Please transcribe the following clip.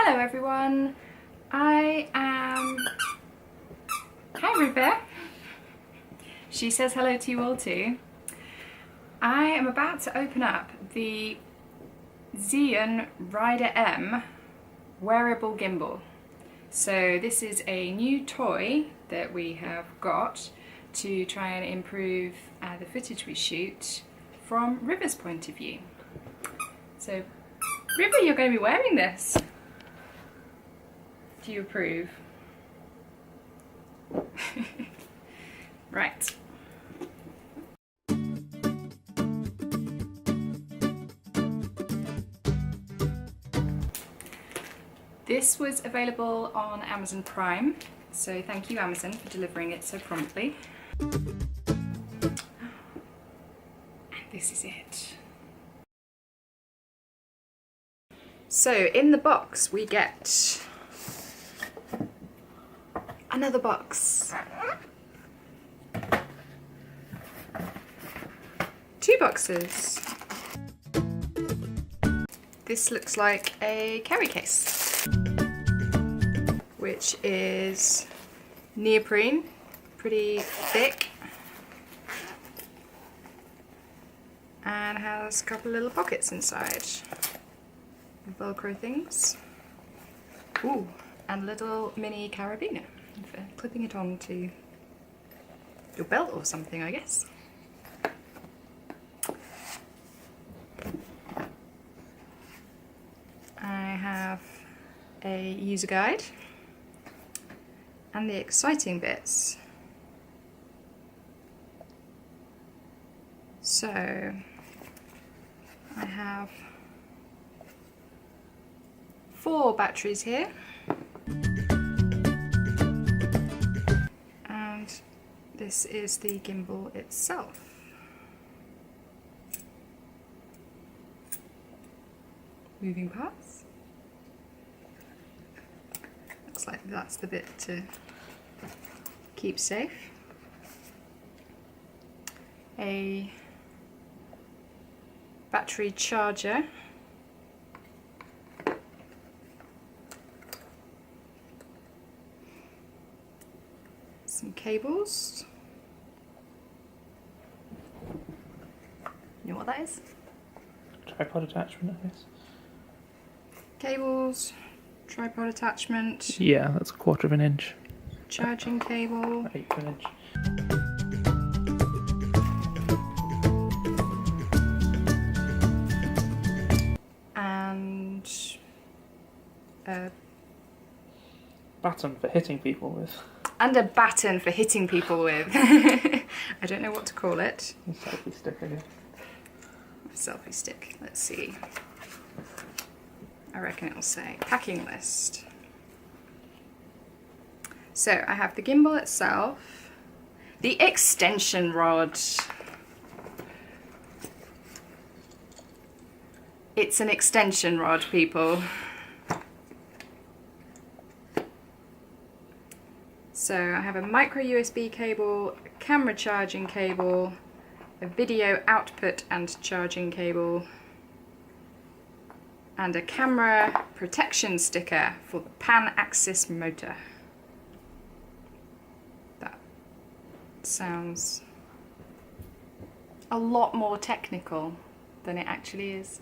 Hello everyone, Hi River. She says hello to you all too. I am about to open up the Zhiyun Rider M wearable gimbal. So this is a new toy that we have got to try and improve the footage we shoot from River's point of view. So River, you're going to be wearing this. Do you approve? Right. This was available on Amazon Prime, so thank you Amazon for delivering it so promptly. And this is it. So in the box we get another box. 2 boxes. This looks like a carry case, which is neoprene, pretty thick, and has a couple of little pockets inside. Velcro things. Ooh, and a little mini carabiner for clipping it onto your belt or something, I guess. I have a user guide and the exciting bits. So I have 4 batteries here, and this is the gimbal itself. Moving parts. Looks like that's the bit to keep safe. A battery charger. Some cables. You know what that is? Tripod attachment, I guess. Cables, tripod attachment. Yeah, that's 1/4 of an inch. Charging cable. 1/8 of an inch. And a Baton for hitting people with. and a baton for hitting people with. I don't know what to call it. A selfie stick, I guess. A selfie stick. Let's see. I reckon it'll say packing list. So I have the gimbal itself, the extension rod. It's an extension rod, people. So I have a micro USB cable, a camera charging cable, a video output and charging cable, and a camera protection sticker for the pan axis motor. That sounds a lot more technical than it actually is.